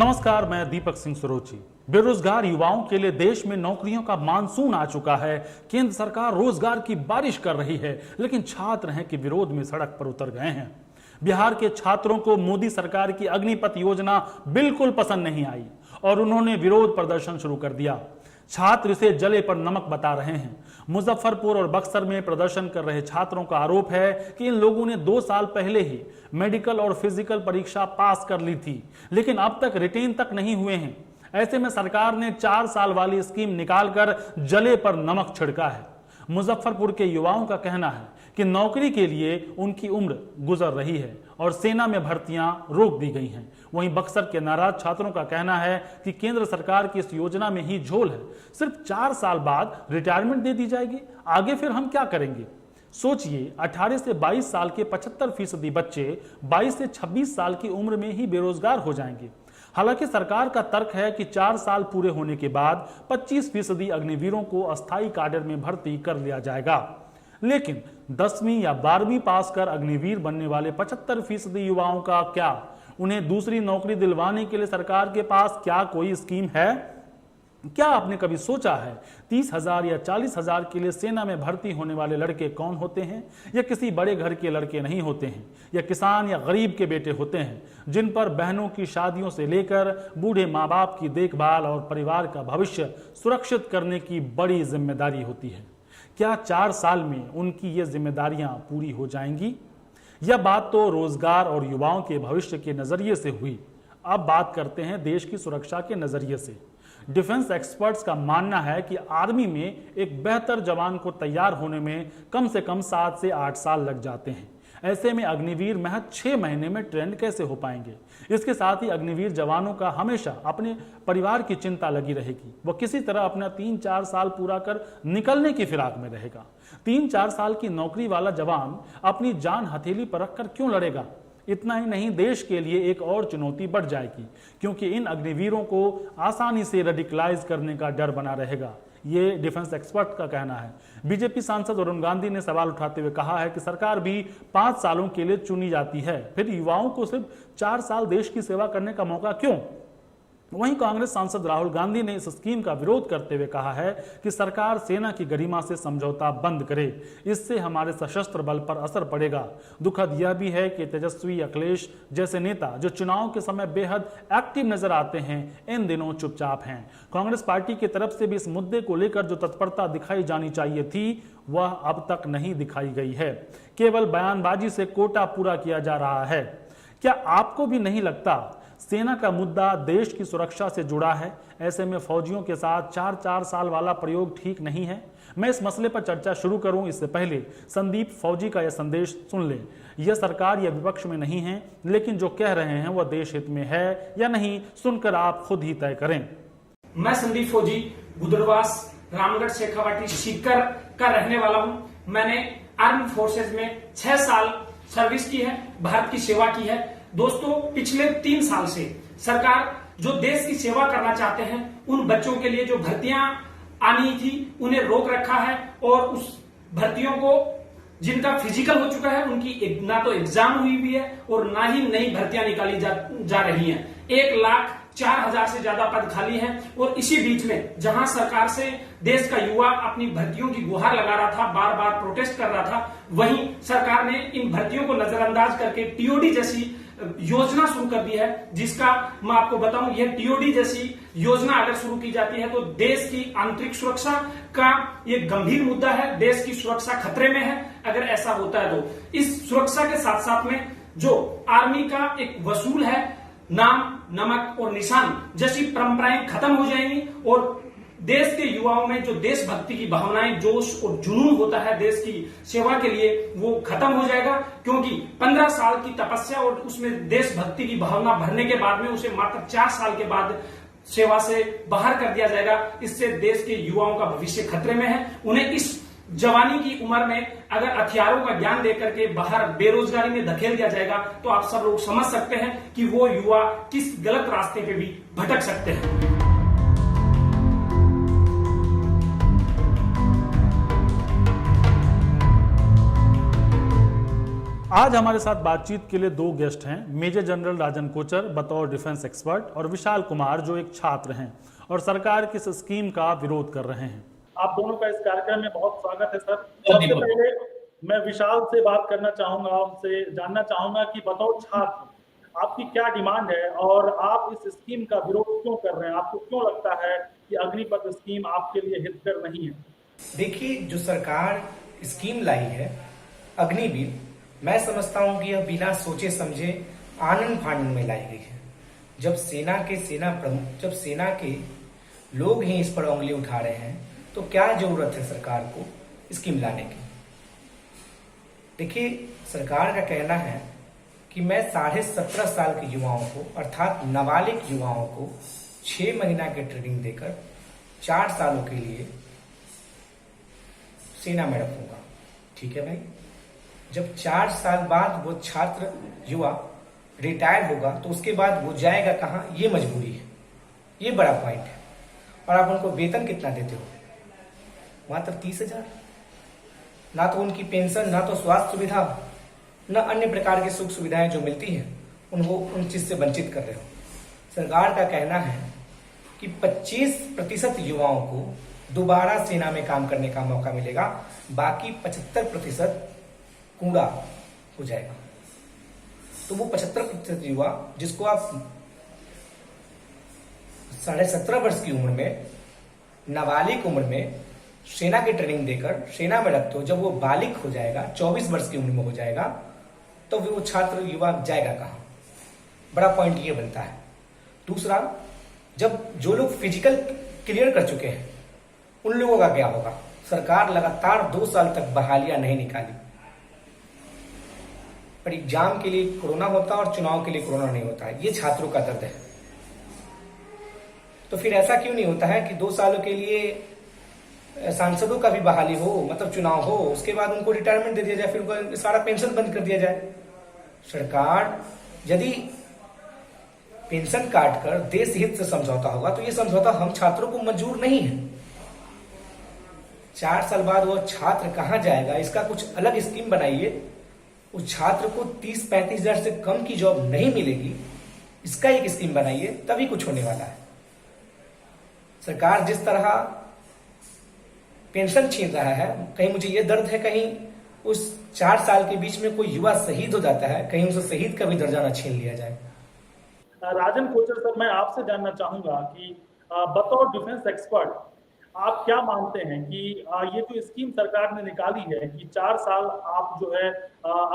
नमस्कार, मैं दीपक सिंह सरोची। बेरोजगार युवाओं के लिए देश में नौकरियों का मानसून आ चुका है। केंद्र सरकार रोजगार की बारिश कर रही है, लेकिन छात्र हैं कि विरोध में सड़क पर उतर गए हैं। बिहार के छात्रों को मोदी सरकार की अग्निपथ योजना बिल्कुल पसंद नहीं आई और उन्होंने विरोध प्रदर्शन शुरू कर दिया। छात्र इसे जले पर नमक बता रहे हैं। मुजफ्फरपुर और बक्सर में प्रदर्शन कर रहे छात्रों का आरोप है कि इन लोगों ने 2 साल पहले ही मेडिकल और फिजिकल परीक्षा पास कर ली थी, लेकिन अब तक रिटेन तक नहीं हुए हैं। ऐसे में सरकार ने 4 साल वाली स्कीम निकालकर जले पर नमक छिड़का है। मुजफ्फरपुर के युवाओं का कहना है कि नौकरी के लिए उनकी उम्र गुजर रही है और सेना में भर्तियां रोक दी गई हैं। वहीं बक्सर के नाराज छात्रों का कहना है कि केंद्र सरकार की इस योजना में ही झोल है। सिर्फ 4 साल बाद रिटायरमेंट दे दी जाएगी, आगे फिर हम क्या करेंगे? सोचिए, 18 से 22 साल के 75% बच्चे 22 से 26 साल की उम्र में ही बेरोजगार हो जाएंगे। हालांकि सरकार का तर्क है कि 4 साल पूरे होने के बाद 25% अग्निवीरों को अस्थायी काडर में भर्ती कर लिया जाएगा। लेकिन 10वीं या 12वीं पास कर अग्निवीर बनने वाले 75% युवाओं का क्या? उन्हें दूसरी नौकरी दिलवाने के लिए सरकार के पास क्या कोई स्कीम है? क्या आपने कभी सोचा है 30,000 या 40,000 के लिए सेना में भर्ती होने वाले लड़के कौन होते हैं? या किसी बड़े घर के लड़के नहीं होते हैं, या किसान या गरीब के बेटे होते हैं, जिन पर बहनों की शादियों से लेकर बूढ़े माँ बाप की देखभाल और परिवार का भविष्य सुरक्षित करने की बड़ी जिम्मेदारी होती है। क्या 4 साल में उनकी ये जिम्मेदारियां पूरी हो जाएंगी? यह बात तो रोजगार और युवाओं के भविष्य के नजरिए से हुई। अब बात करते हैं देश की सुरक्षा के नजरिए से। डिफेंस एक्सपर्ट्स का मानना है कि आर्मी में एक बेहतर जवान को तैयार होने में कम से कम 7 से 8 साल लग जाते हैं। ऐसे में अग्निवीर महज 6 महीने में ट्रेंड कैसे हो पाएंगे? इसके साथ ही अग्निवीर जवानों का हमेशा अपने परिवार की चिंता लगी रहेगी। वह किसी तरह अपना 3-4 साल पूरा कर निकलने की फिराक में रहेगा। 3-4 साल की नौकरी वाला जवान अपनी जान हथेली पर रखकर क्यों लड़ेगा? इतना ही नहीं, देश के लिए एक और चुनौती बढ़ जाएगी, क्योंकि इन अग्निवीरों को आसानी से रेडिकलाइज करने का डर बना रहेगा। ये डिफेंस एक्सपर्ट का कहना है। बीजेपी सांसद वरुण गांधी ने सवाल उठाते हुए कहा है कि सरकार भी 5 सालों के लिए चुनी जाती है, फिर युवाओं को सिर्फ 4 साल देश की सेवा करने का मौका क्यों? वहीं कांग्रेस सांसद राहुल गांधी ने इस स्कीम का विरोध करते हुए कहा है कि सरकार सेना की गरिमा से समझौता बंद करे, इससे हमारे सशस्त्र बल पर असर पड़ेगा। दुखद यह भी है कि तेजस्वी, अखिलेश जैसे नेता जो चुनाव के समय बेहद एक्टिव नजर आते हैं, इन दिनों चुपचाप हैं। कांग्रेस पार्टी की तरफ से भी इस मुद्दे को लेकर जो तत्परता दिखाई जानी चाहिए थी, वह अब तक नहीं दिखाई गई है। केवल बयानबाजी से कोटा पूरा किया जा रहा है। क्या आपको भी नहीं लगता सेना का मुद्दा देश की सुरक्षा से जुड़ा है? ऐसे में फौजियों के साथ 4-4 साल वाला प्रयोग ठीक नहीं है। मैं इस मसले पर चर्चा शुरू करूं इससे पहले संदीप फौजी का यह संदेश सुन लें। यह सरकार या विपक्ष में नहीं है, लेकिन जो कह रहे हैं वह देश हित में है या नहीं, सुनकर आप खुद ही तय करें। मैं संदीप फौजी गुदरवास रामगढ़ शेखावाटी सीकर का रहने वाला हूं। मैंने आर्म फोर्सेज में 6 साल सर्विस की है, भारत की सेवा की है। दोस्तों, पिछले 3 साल से सरकार जो देश की सेवा करना चाहते हैं, उन बच्चों के लिए जो भर्तियां आनी थी उन्हें रोक रखा है और उस भर्तियों को जिनका फिजिकल हो चुका है उनकी ना तो एग्जाम हुई हुई है और ना ही नई भर्तियां निकाली जा रही हैं। 1,04,000 से ज्यादा पद खाली हैं और इसी बीच में जहां सरकार से देश का युवा अपनी भर्तियों की गुहार लगा रहा था, बार बार प्रोटेस्ट कर रहा था, वहीं सरकार ने इन भर्तियों को नजरअंदाज करके टीओडी जैसी योजना शुरू कर दी है, जिसका मैं आपको बताऊं, यह टीओडी जैसी योजना अगर शुरू की जाती है तो देश की आंतरिक सुरक्षा का ये गंभीर मुद्दा है। देश की सुरक्षा खतरे में है अगर ऐसा होता है तो। इस सुरक्षा के साथ साथ में जो आर्मी का एक वसूल है, नाम, नमक और निशान जैसी परंपराएं खत्म हो जाएंगी और देश के युवाओं में जो देशभक्ति की भावनाएं, जोश और जुनून होता है देश की सेवा के लिए, वो खत्म हो जाएगा। क्योंकि 15 साल की तपस्या और उसमें देशभक्ति की भावना भरने के बाद में उसे मात्र 4 साल के बाद सेवा से बाहर कर दिया जाएगा। इससे देश के युवाओं का भविष्य खतरे में है। उन्हें इस जवानी की उम्र में अगर हथियारों का ज्ञान देकर के बाहर बेरोजगारी में धकेल दिया जाएगा तो आप सब लोग समझ सकते हैं कि वो युवा किस गलत रास्ते पे भी भटक सकते हैं। आज हमारे साथ बातचीत के लिए दो गेस्ट हैं, मेजर जनरल राजन कोचर बतौर डिफेंस एक्सपर्ट और विशाल कुमार जो एक छात्र हैं और सरकार की इस स्कीम का विरोध कर रहे हैं। आप दोनों का इस कार्यक्रम में बहुत स्वागत है सर। सबसे पहले मैं विशाल से बात करना चाहूंगा, उनसे जानना चाहूंगा कि बतौर छात्र आपकी क्या डिमांड है और आप इस स्कीम का विरोध क्यों कर रहे हैं? आपको क्यों लगता है कि अग्निपथ स्कीम आपके लिए हितकर नहीं है? देखिए, जो सरकार स्कीम लाई है अग्निवीर, मैं समझता हूं कि यह बिना सोचे समझे आनंद फानंद में लाई गई है। जब जब सेना के लोग ही इस पर उंगली उठा रहे हैं तो क्या जरूरत है सरकार को स्कीम लाने की। देखिए, सरकार का कहना है कि मैं 17.5 साल के युवाओं को अर्थात नाबालिग युवाओं को 6 महीना की ट्रेनिंग देकर 4 सालों के लिए सेना में रखूंगा। ठीक है भाई, जब 4 साल बाद वो छात्र युवा रिटायर होगा तो उसके बाद वो जाएगा कहां, ये मजबूरी है, ये बड़ा पॉइंट है। और आप उनको वेतन कितना देते हो? मात्र 30,000। ना तो उनकी पेंशन, ना तो स्वास्थ्य सुविधा, न अन्य प्रकार की सुख सुविधाएं जो मिलती हैं उनको उन चीज से वंचित कर रहे हो। सरकार का कहना है कि 25% युवाओं को दोबारा सेना में काम करने का मौका मिलेगा, बाकी 75% कूड़ा हो जाएगा। तो वो 75% युवा जिसको आप 17.5 वर्ष की उम्र में, नाबालिग उम्र में सेना की ट्रेनिंग देकर सेना में रखते हो, जब वो बालिग हो जाएगा, 24 वर्ष की उम्र में हो जाएगा, तो वो छात्र युवा जाएगा कहां? बड़ा पॉइंट ये बनता है। दूसरा, जब जो लोग फिजिकल क्लियर कर चुके हैं उन लोगों का क्या होगा? सरकार लगातार 2 साल तक बहालियां नहीं निकाली, पर एग्जाम के लिए कोरोना होता है और चुनाव के लिए कोरोना नहीं होता है। ये छात्रों का दर्द है। तो फिर ऐसा क्यों नहीं होता है कि 2 सालों के लिए सांसदों का भी बहाली हो, मतलब चुनाव हो, उसके बाद उनको रिटायरमेंट दे दिया जाए, फिर उनका सारा पेंशन बंद कर दिया जाए। सरकार यदि पेंशन काट कर देश हित से समझौता होगा तो ये समझौता हम छात्रों को मंजूर नहीं है। 4 साल बाद वो छात्र कहां जाएगा, इसका कुछ अलग स्कीम बनाइए। उस छात्र को 30-35 हजार से कम की जॉब नहीं मिलेगी, इसका एक स्कीम बनाइए, तभी कुछ होने वाला है। सरकार जिस तरह पेंशन छीन रहा है, कहीं मुझे यह दर्द है कहीं उस 4 साल के बीच में कोई युवा शहीद हो जाता है, कहीं उसे शहीद का भी दर्जा न छीन लिया जाए। राजन कोचर सर, मैं आपसे जानना चाहूंगा कि बतौर डिफेंस एक्सपर्ट आप क्या मानते हैं कि ये जो स्कीम सरकार ने निकाली है कि 4 साल आप जो है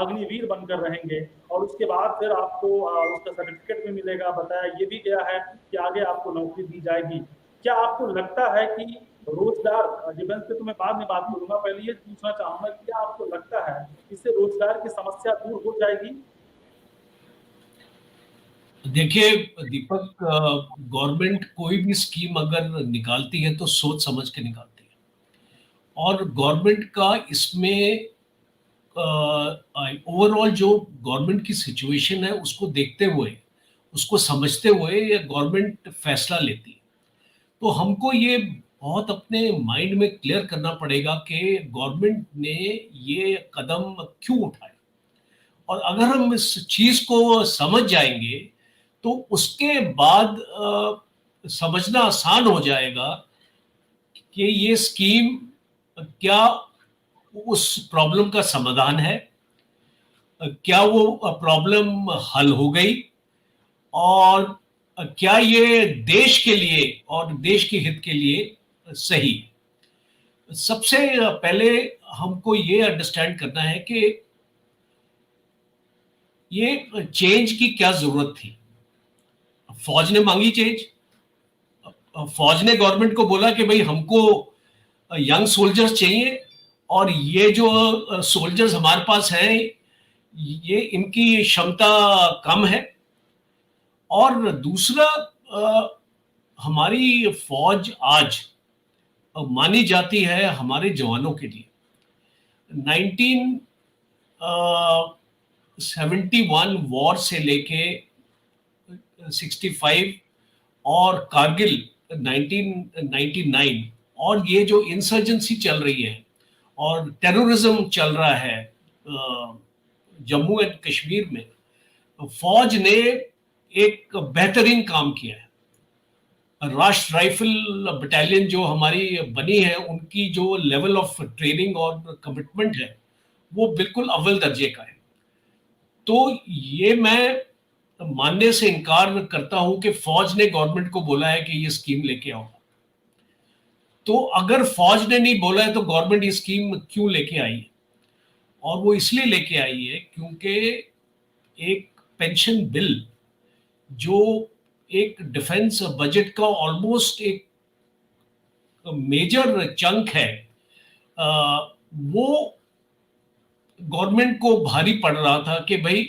अग्निवीर बनकर रहेंगे और उसके बाद फिर आपको उसका सर्टिफिकेट भी मिलेगा, बताया ये भी गया है कि आगे आपको नौकरी दी जाएगी। क्या आपको लगता है कि रोजगार, डिफेंस पे तो मैं बाद में बात करूंगा, पहले ये पूछना चाहूंगा कि क्या आपको लगता है इससे रोजगार की समस्या दूर हो जाएगी? देखिए दीपक, गवर्नमेंट कोई भी स्कीम अगर निकालती है तो सोच समझ के निकालती है। और गवर्नमेंट का इसमें ओवरऑल जो गवर्नमेंट की सिचुएशन है उसको देखते हुए, उसको समझते हुए ये गवर्नमेंट फैसला लेती है। तो हमको ये बहुत अपने माइंड में क्लियर करना पड़ेगा कि गवर्नमेंट ने ये कदम क्यों उठाया। और अगर हम इस चीज को समझ जाएंगे तो उसके बाद समझना आसान हो जाएगा कि ये स्कीम क्या उस प्रॉब्लम का समाधान है, क्या वो प्रॉब्लम हल हो गई, और क्या ये देश के लिए और देश के हित के लिए सही। सबसे पहले हमको ये अंडरस्टैंड करना है कि ये चेंज की क्या जरूरत थी। फौज ने मांगी चेंज, फौज ने गवर्नमेंट को बोला कि भाई हमको यंग सोल्जर्स चाहिए और ये जो सोल्जर्स हमारे पास हैं ये इनकी क्षमता कम है। और दूसरा, हमारी फौज आज मानी जाती है हमारे जवानों के लिए। 1971 वॉर से लेके 65 और कारगिल 1999 और ये जो इंसर्जेंसी चल रही है और टेररिज्म चल रहा है जम्मू एंड कश्मीर में फौज ने एक बेहतरीन काम किया है। राष्ट्र राइफल बटालियन जो हमारी बनी है, उनकी जो लेवल ऑफ ट्रेनिंग और कमिटमेंट है वो बिल्कुल अव्वल दर्जे का है। तो ये मैं मानने से इनकार करता हूं कि फौज ने गवर्नमेंट को बोला है कि ये स्कीम लेके आओ। तो अगर फौज ने नहीं बोला है तो गवर्नमेंट ये स्कीम क्यों लेके आई है? और वो इसलिए लेके आई है क्योंकि एक पेंशन बिल जो एक डिफेंस बजट का ऑलमोस्ट एक मेजर चंक है, वो गवर्नमेंट को भारी पड़ रहा था कि भाई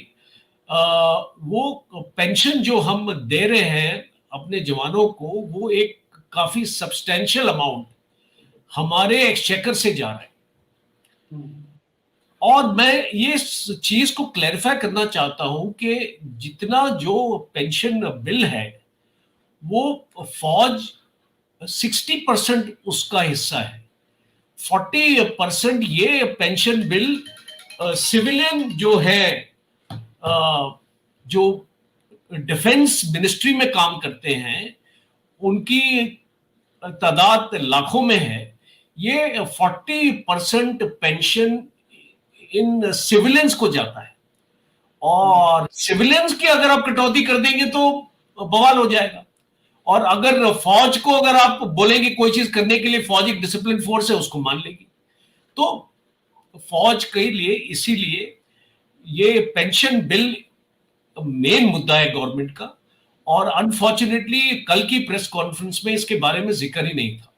वो पेंशन जो हम दे रहे हैं अपने जवानों को, वो एक काफी सब्सटेंशियल अमाउंट हमारे एक्सचेकर से जा रहा है। और मैं ये चीज को क्लैरिफाई करना चाहता हूं कि जितना जो पेंशन बिल है वो फौज 60% उसका हिस्सा है, 40% ये पेंशन बिल सिविलियन जो है, जो डिफेंस मिनिस्ट्री में काम करते हैं, उनकी तादाद लाखों में है। ये 40% पेंशन इन सिविलियंस को जाता है, और सिविलियंस की अगर आप कटौती कर देंगे तो बवाल हो जाएगा। और अगर फौज को अगर आप बोलेंगे कोई चीज करने के लिए, फौज एक डिसिप्लिन फोर्स है, उसको मान लेगी। तो फौज के लिए इसीलिए ये पेंशन बिल मेन मुद्दा है गवर्नमेंट का। और अनफॉर्चुनेटली कल की प्रेस कॉन्फ्रेंस में इसके बारे में जिक्र ही नहीं था।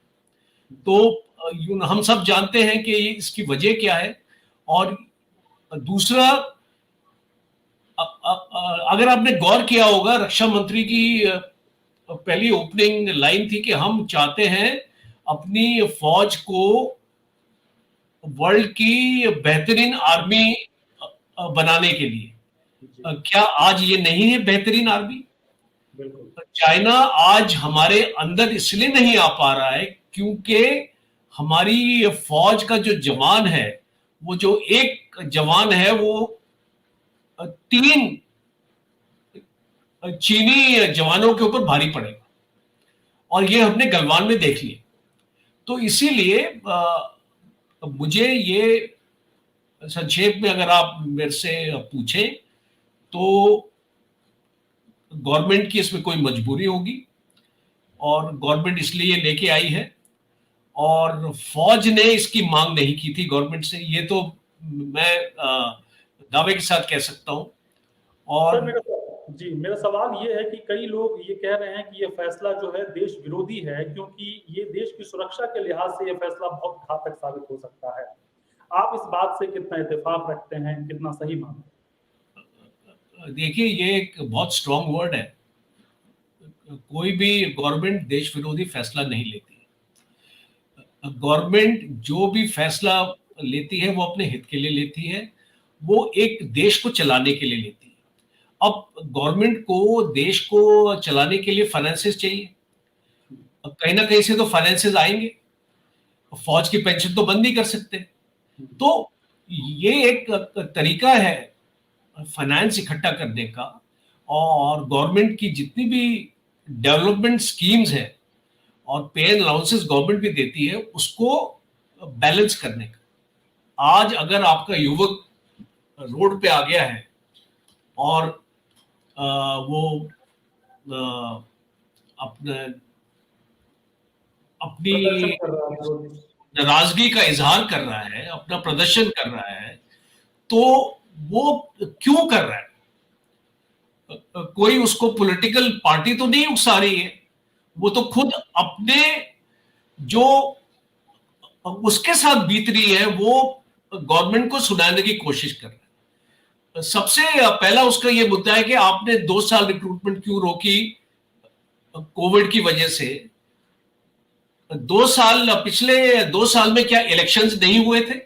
तो हम सब जानते हैं कि इसकी वजह क्या है। और दूसरा, अगर आपने गौर किया होगा, रक्षा मंत्री की पहली ओपनिंग लाइन थी कि हम चाहते हैं अपनी फौज को वर्ल्ड की बेहतरीन आर्मी बनाने के लिए। क्या आज ये नहीं है बेहतरीन आर्मी? बिल्कुल। चाइना आज हमारे अंदर इसलिए नहीं आ पा रहा है क्योंकि हमारी फौज का जो जवान है, वो जो एक जवान है वो 3 चीनी जवानों के ऊपर भारी पड़ेगा, और ये हमने गलवान में देख लिया। तो इसीलिए मुझे ये संक्षेप में अगर आप मेरे से पूछें तो गवर्नमेंट की इसमें कोई मजबूरी होगी, और गवर्नमेंट इसलिए लेके आई है, और फौज ने इसकी मांग नहीं की थी गवर्नमेंट से, ये तो मैं दावे के साथ कह सकता हूं। और मेरा सवाल ये है कि कई लोग ये कह रहे हैं कि ये फैसला जो है देश विरोधी है, क्योंकि ये देश की सुरक्षा के लिहाज से ये फैसला बहुत घातक साबित हो सकता है। आप इस बात से कितना इत्तेफाक रखते हैं, कितना सही मानते हैं? देखिए, ये एक बहुत स्ट्रॉन्ग वर्ड है। कोई भी गवर्नमेंट देश विरोधी फैसला नहीं लेती। गवर्नमेंट जो भी फैसला लेती है वो अपने हित के लिए लेती है, वो एक देश को चलाने के लिए लेती है। अब गवर्नमेंट को देश को चलाने के लिए फाइनेंसेस चाहिए, कहीं ना कहीं से तो फाइनेंसेस आएंगे। फौज की पेंशन तो बंद नहीं कर सकते। तो ये एक तरीका है फाइनेंस इकट्ठा करने का, और गवर्नमेंट की जितनी भी डेवलपमेंट स्कीम्स है और पे एंड अलाउंसेस गवर्नमेंट भी देती है, उसको बैलेंस करने का। आज अगर आपका युवक रोड पे आ गया है और वो अपनी नाराजगी का इजहार कर रहा है, अपना प्रदर्शन कर रहा है, तो वो क्यों कर रहा है? कोई उसको पॉलिटिकल पार्टी तो नहीं उकसा रही है, वो तो खुद अपने जो उसके साथ बीत रही है वो गवर्नमेंट को सुनाने की कोशिश कर रहा है। सबसे पहला उसका ये मुद्दा है कि आपने 2 साल रिक्रूटमेंट क्यों रोकी कोविड की वजह से। 2 साल, पिछले 2 साल में क्या इलेक्शंस नहीं हुए थे?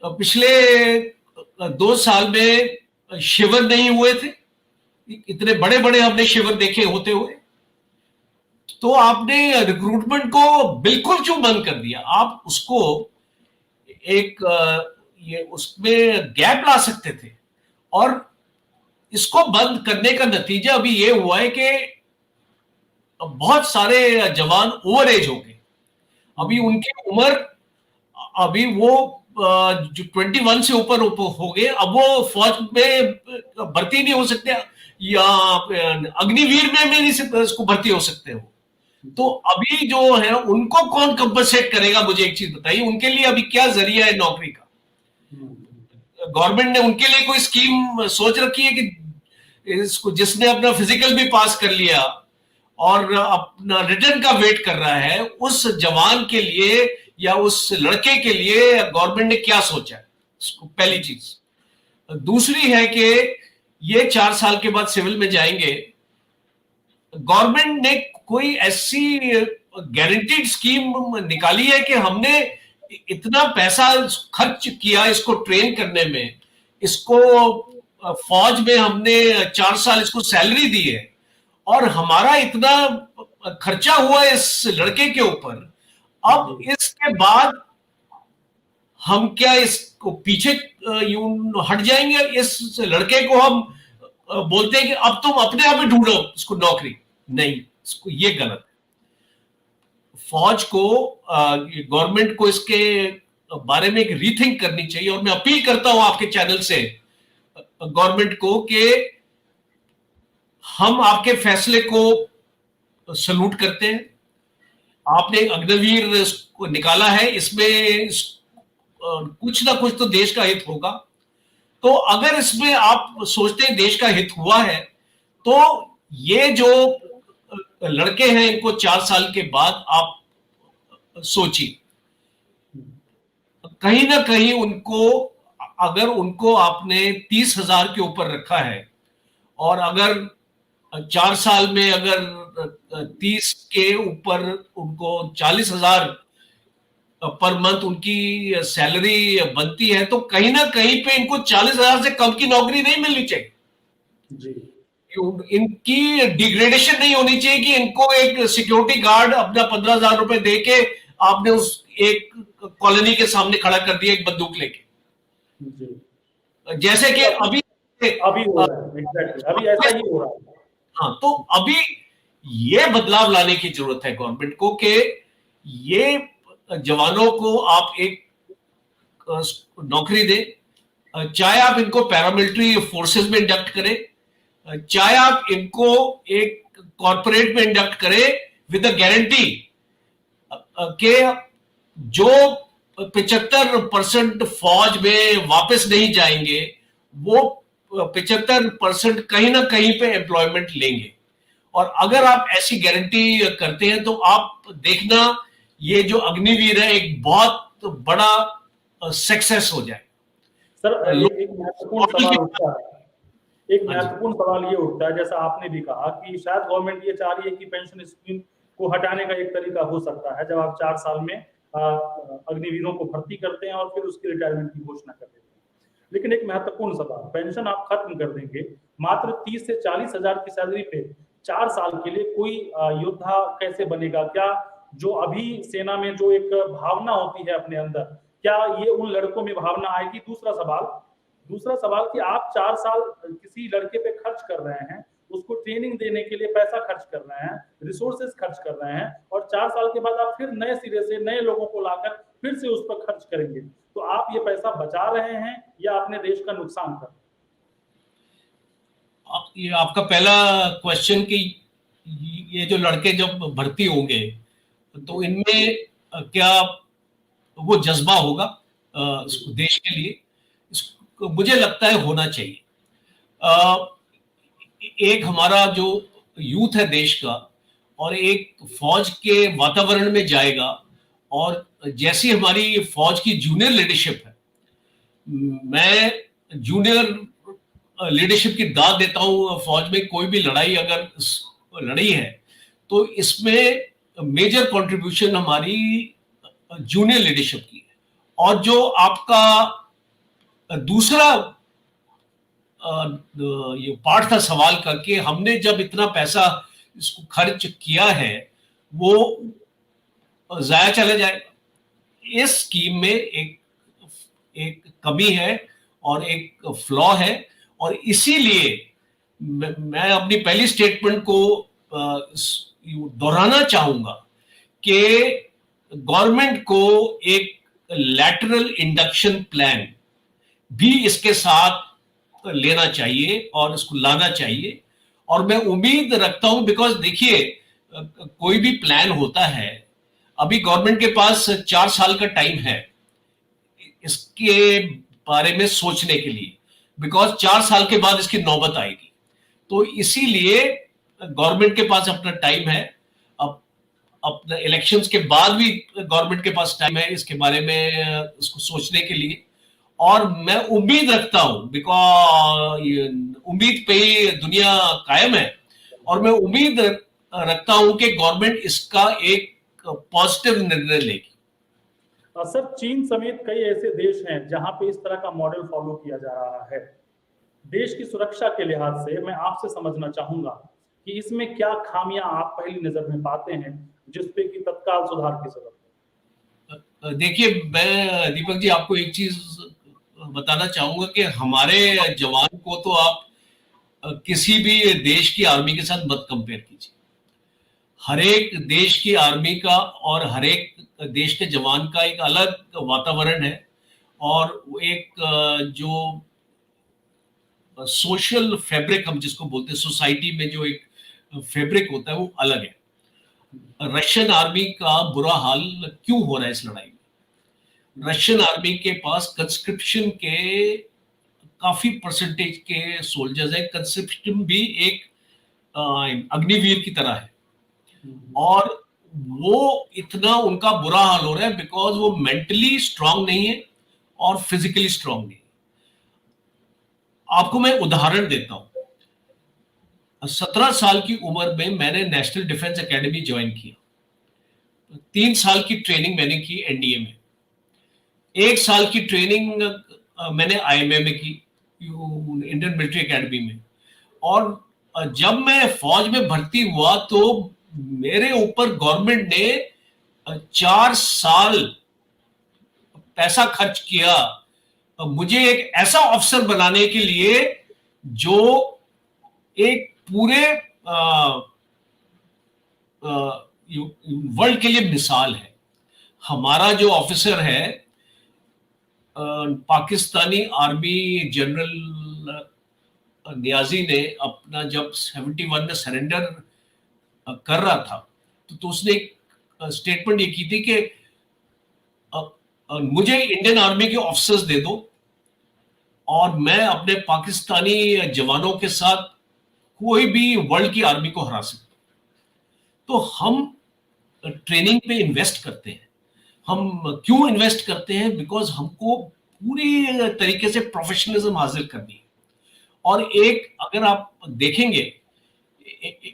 पिछले 2 साल में शिविर नहीं हुए थे? इतने बड़े बड़े हमने शिविर देखे होते हुए। तो आपने रिक्रूटमेंट को बिल्कुल क्यों बंद कर दिया? आप उसको एक ये उसमें गैप ला सकते थे। और इसको बंद करने का नतीजा अभी ये हुआ है कि बहुत सारे जवान ओवर एज हो गए। अभी उनकी उम्र, अभी वो जो 21 से ऊपर हो गए, अब वो फौज में भर्ती नहीं हो सकते, या अग्निवीर में नहीं इसको भर्ती हो सकते हो। तो अभी जो है उनको कौन कंपनसेट करेगा? मुझे एक चीज बताइए, उनके लिए अभी क्या जरिया है नौकरी का? गवर्नमेंट ने उनके लिए कोई स्कीम सोच रखी है कि इसको, जिसने अपना फिजिकल भी पास कर लिया और अपना रिटर्न का वेट कर रहा है, उस जवान के लिए या उस लड़के के लिए गवर्नमेंट ने क्या सोचा है? पहली चीज। दूसरी है कि ये 4 साल के बाद सिविल में जाएंगे, गवर्नमेंट ने कोई ऐसी गारंटीड स्कीम निकाली है कि हमने इतना पैसा खर्च किया इसको ट्रेन करने में, इसको फौज में हमने 4 साल इसको सैलरी दी है, और हमारा इतना खर्चा हुआ है इस लड़के के ऊपर, अब इसके बाद हम क्या इसको पीछे यूं हट जाएंगे? इस लड़के को हम बोलते हैं कि अब तुम अपने आप ही ढूंढो इसको नौकरी। नहीं, इसको ये गलत है। फौज को, गवर्नमेंट को इसके बारे में एक रीथिंक करनी चाहिए। और मैं अपील करता हूं आपके चैनल से गवर्नमेंट को कि हम आपके फैसले को सल्यूट करते हैं। आपने अग्निवीर को निकाला है, इसमें कुछ ना कुछ तो देश का हित होगा। तो अगर इसमें आप सोचते हैं देश का हित हुआ है, तो ये जो लड़के हैं इनको 4 साल के बाद आप सोचिए, कहीं ना कहीं उनको, अगर उनको आपने 30,000 के ऊपर रखा है, और अगर 4 साल में अगर 30 के ऊपर उनको 40,000 पर मंथ उनकी सैलरी बनती है, तो कहीं ना कहीं पे इनको 40,000 से कम की नौकरी नहीं मिलनी चाहिए जी। इनकी डिग्रेडेशन नहीं होनी चाहिए कि इनको एक सिक्योरिटी गार्ड अपना 15,000 रुपए दे के आपने उस एक कॉलोनी के सामने खड़ा कर दिया एक बंदूक लेके, जैसे कि अभी हो रहा है। एग्जैक्टली, अभी ऐसा ही हो रहा है। हाँ, तो अभी ये बदलाव लाने की जरूरत है गवर्नमेंट को कि ये जवानों को आप एक नौकरी दें, चाहे आप इनको पैरामिलिट्री फोर्सेस में इंडक्ट करें, चाहे आप इनको एक कॉर्पोरेट में इंडक्ट करें विद अ गारंटी के जो 75% फौज में वापस नहीं जाएंगे, वो 75% कहीं ना कहीं पे एम्प्लॉयमेंट लेंगे। और अगर आप ऐसी गारंटी करते हैं तो आप देखना ये जो अग्निवीर है एक बहुत बड़ा सक्सेस हो जाए। सर, एक महत्वपूर्ण सवाल उठता है, ये उठता है, जैसा आपने भी कहा कि शायद गवर्नमेंट ये चाह रही है कि पेंशन स्कीम को हटाने का एक तरीका हो सकता है, जब आप 4 साल में अग्निवीरों को भर्ती करते हैं और फिर उसकी रिटायरमेंट की घोषणा कर देते हैं। लेकिन एक महत्वपूर्ण सवाल, पेंशन आप खत्म कर देंगे, मात्र 30 से 40,000 की सैलरी पे 4 साल के लिए कोई योद्धा कैसे बनेगा? क्या जो अभी सेना में जो एक भावना होती है अपने अंदर, क्या ये उन लड़कों में भावना आएगी? दूसरा सवाल कि आप 4 साल किसी लड़के पे खर्च कर रहे हैं, उसको ट्रेनिंग देने के लिए पैसा खर्च कर रहे हैं, रिसोर्सेज खर्च कर रहे हैं, और 4 साल के बाद आप फिर नए सिरे से नए लोगों को लाकर फिर से उस पर खर्च करेंगे, तो आप ये पैसा बचा रहे हैं या अपने देश का नुकसान कर रहे हैं? ये आपका पहला क्वेश्चन कि ये जो लड़के जब भर्ती होंगे तो इनमें क्या वो जज्बा होगा देश के लिए? मुझे लगता है होना चाहिए। एक हमारा जो यूथ है देश का, और एक फौज के वातावरण में जाएगा, और जैसी हमारी फौज की जूनियर लीडरशिप है, मैं जूनियर लीडरशिप की दाद देता हूं। फौज में कोई भी लड़ाई अगर लड़ी है तो इसमें मेजर कंट्रीब्यूशन हमारी जूनियर लीडरशिप की है। और जो आपका दूसरा ये पार्ट था सवाल का कि हमने जब इतना पैसा इसको खर्च किया है वो जाया चला जाएगा। इस स्कीम में एक कमी है और एक फ्लॉ है। और इसीलिए मैं अपनी पहली स्टेटमेंट को दोहराना चाहूंगा कि गवर्नमेंट को एक लैटरल इंडक्शन प्लान भी इसके साथ लेना चाहिए और इसको लाना चाहिए। और मैं उम्मीद रखता हूं, बिकॉज देखिए कोई भी प्लान होता है, अभी गवर्नमेंट के पास 4 साल का टाइम है इसके बारे में सोचने के लिए, बिकॉज 4 साल के बाद इसकी नौबत आएगी। तो इसीलिए गवर्नमेंट के पास अपना टाइम है। अब अपने इलेक्शंस के बाद भी गवर्नमेंट के पास टाइम है इसके बारे में उसको सोचने के लिए। और मैं उम्मीद रखता हूं, बिकॉज उम्मीद पे ही दुनिया कायम है, और मैं उम्मीद रखता हूं कि गवर्नमेंट इसका एक पॉजिटिव निर्णय लेगी। सर, चीन समेत कई ऐसे देश हैं जहां पे इस तरह का मॉडल फॉलो किया जा रहा है। देश की सुरक्षा के लिहाज से मैं आपसे समझना चाहूंगा कि इसमें क्या खामियां आप पहली नजर में पाते हैं जिसपे कि तत्काल सुधार की जरूरत है। देखिए, मैं दीपक जी आपको एक चीज बताना चाहूंगा कि हमारे जवान को तो आप किसी भी देश की आर्मी के साथ मत कंपेयर कीजिए। हर एक देश की आर्मी का और हर एक देश के जवान का एक अलग वातावरण है, और एक जो सोशल फैब्रिक हम जिसको बोलते हैं, सोसाइटी में जो एक फैब्रिक होता है वो अलग है। रशियन आर्मी का बुरा हाल क्यों हो रहा है इस लड़ाई में? रशियन आर्मी के पास कंस्क्रिप्शन के काफी परसेंटेज के सोल्जर्स है। कंस्क्रिप्शन भी एक अग्निवीर की तरह है, और वो इतना उनका बुरा हाल हो रहा है बिकॉज वो मेंटली स्ट्रांग नहीं है और फिजिकली स्ट्रांग नहीं है। आपको मैं उदाहरण देता हूं। 17 साल की उम्र में मैंने नेशनल डिफेंस एकेडमी ज्वाइन किया। 3 साल की ट्रेनिंग मैंने की एनडीए में। 1 साल की ट्रेनिंग मैंने आईएमए में की, इंडियन मिलिट्री एकेडमी में। और जब मैं फौज में भर्ती हुआ तो मेरे ऊपर गवर्नमेंट ने 4 साल पैसा खर्च किया मुझे एक ऐसा ऑफिसर बनाने के लिए जो एक पूरे वर्ल्ड के लिए मिसाल है। हमारा जो ऑफिसर है, पाकिस्तानी आर्मी जनरल नियाजी ने अपना जब 71 में सरेंडर कर रहा था तो उसने एक स्टेटमेंट ये की थी कि मुझे इंडियन आर्मी के ऑफिसर्स दे दो और मैं अपने पाकिस्तानी जवानों के साथ कोई भी वर्ल्ड की आर्मी को हरा सकता हूं। तो हम ट्रेनिंग पे इन्वेस्ट करते हैं। हम क्यों इन्वेस्ट करते हैं? बिकॉज हमको पूरी तरीके से प्रोफेशनलिज्म हासिल करनी है। और एक अगर आप देखेंगे,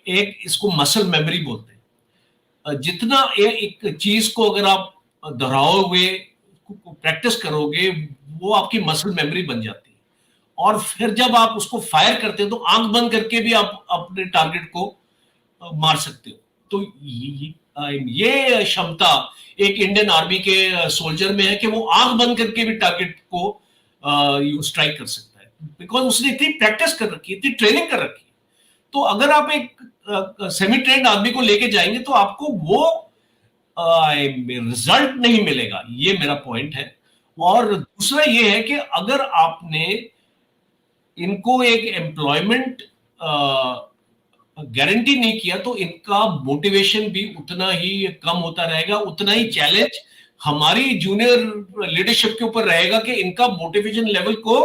एक इसको मसल मेमोरी बोलते हैं। जितना एक चीज को अगर आप दोहराओगे, प्रैक्टिस करोगे, वो आपकी मसल मेमोरी बन जाती है। और फिर जब आप उसको फायर करते हो तो आंख बंद करके भी आप अपने टारगेट को मार सकते हो। तो ये क्षमता एक इंडियन आर्मी के सोल्जर में है कि वो आंख बंद करके भी टारगेट को स्ट्राइक कर सकता है, बिकॉज उसने इतनी प्रैक्टिस कर रखी है, इतनी ट्रेनिंग कर रखी है। तो अगर आप एक सेमी ट्रेंड आदमी को लेके जाएंगे तो आपको वो रिजल्ट नहीं मिलेगा। ये मेरा पॉइंट है। और दूसरा ये है कि अगर आपने इनको एक एम्प्लॉयमेंट गारंटी नहीं किया तो इनका मोटिवेशन भी उतना ही कम होता रहेगा, उतना ही चैलेंज हमारी जूनियर लीडरशिप के ऊपर रहेगा कि इनका मोटिवेशन लेवल को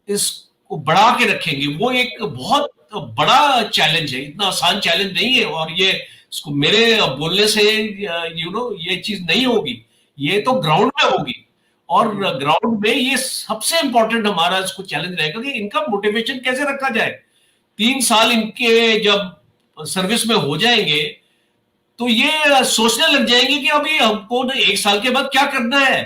इसको बढ़ा के रखेंगे। वो एक बहुत बड़ा चैलेंज है, इतना आसान चैलेंज नहीं है। और ये इसको मेरे बोलने से ये चीज नहीं होगी, ये तो ग्राउंड में होगी। और ग्राउंड में ये सबसे इंपॉर्टेंट हमारा इसको चैलेंज रहेगा कि इनका मोटिवेशन कैसे रखा जाए। 3 साल इनके जब सर्विस में हो जाएंगे तो ये सोचने लग जाएंगे कि अभी हमको 1 साल के बाद क्या करना है।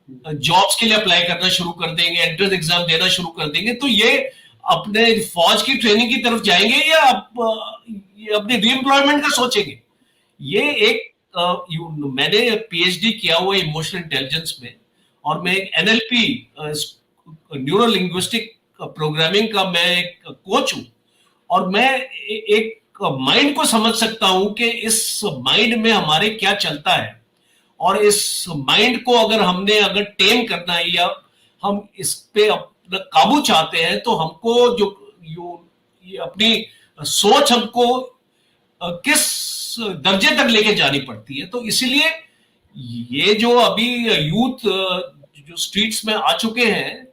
जॉब्स के लिए अप्लाई करना शुरू कर देंगे, एंट्रेंस एग्जाम देना शुरू कर देंगे। तो ये अपने फौज की ट्रेनिंग की तरफ जाएंगे या अपने रीएम्प्लॉयमेंट का सोचेंगे। ये एक मैंने पीएचडी किया हुआ इमोशनल इंटेलिजेंस में, और मैं एक NLP न्यूरो लिंग्विस्टिक प्रोग्रामिंग का मैं एक कोच हूं, और मैं एक माइंड को समझ सकता हूं कि इस माइंड में हमारे क्या चलता है, और इस माइंड को अगर टेम करना है या हम इस पे अपना काबू चाहते हैं, तो हमको ये अपनी सोच हमको किस दर्जे तक लेके जानी पड़ती है। तो इसीलिए ये जो अभी यूथ जो स्ट्रीट्स में आ चुके हैं,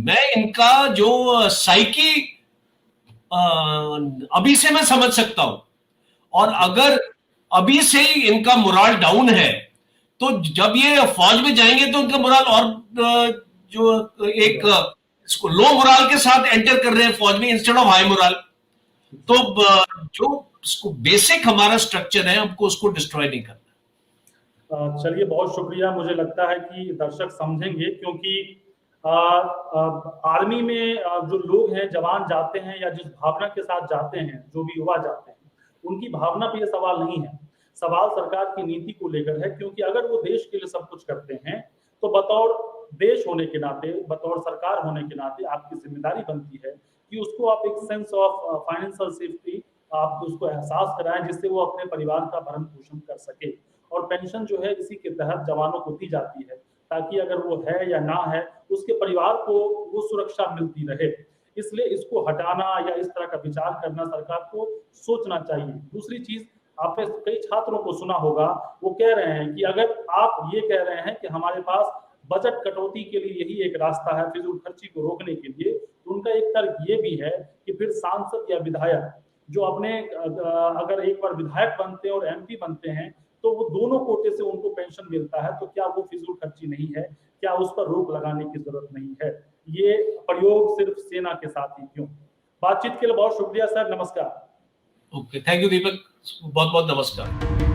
मैं इनका जो साइकी अभी से मैं समझ सकता हूं, और अगर अभी से ही इनका मोराल डाउन है, तो जब ये फौज में जाएंगे तो उनका मोराल और जो एक इसको लो मोराल के साथ एंटर कर रहे हैं फौज में इंस्टेड ऑफ हाई मोराल। तो जो इसको बेसिक हमारा स्ट्रक्चर है, हमको उसको डिस्ट्रॉय नहीं करना। चलिए, बहुत शुक्रिया। मुझे लगता है कि दर्शक समझेंगे, क्योंकि आर्मी में जो लोग हैं, जवान जाते हैं या जिस भावना के साथ जाते हैं, जो भी युवा जाते हैं, उनकी भावना पे ये सवाल नहीं है। सवाल सरकार की नीति को लेकर है, क्योंकि अगर वो देश के लिए सब कुछ करते हैं तो बतौर देश होने के नाते, बतौर सरकार होने के नाते आपकी जिम्मेदारी बनती है कि उसको आप एक सेंस ऑफ फाइनेंशियल सेफ्टी आप उसको एहसास कराएं, जिससे वो अपने परिवार का भरण पोषण कर सके। और पेंशन जो है इसी के तहत जवानों को दी जाती है, ताकि अगर वो है या ना है, उसके परिवार को वो सुरक्षा मिलती रहे। इसलिए इसको हटाना या इस तरह का विचार करना सरकार को सोचना चाहिए। दूसरी चीज, आपने कई छात्रों को सुना होगा, वो कह रहे हैं कि अगर आप ये कह रहे हैं कि हमारे पास बजट कटौती के लिए यही एक रास्ता है फिजूल खर्ची को रोकने के लिए, तो उनका एक तर्क ये भी है कि फिर सांसद या विधायक जो अपने अगर एक बार विधायक बनते हैं और MP बनते हैं, तो वो दोनों कोटे से उनको पेंशन मिलता है, तो क्या वो फिजूल खर्ची नहीं है? क्या उस पर रोक लगाने की जरूरत नहीं है? ये प्रयोग सिर्फ सेना के साथ ही क्यों? बातचीत के लिए बहुत शुक्रिया सर, नमस्कार। ओके, थैंक यू दीपक, बहुत बहुत नमस्कार।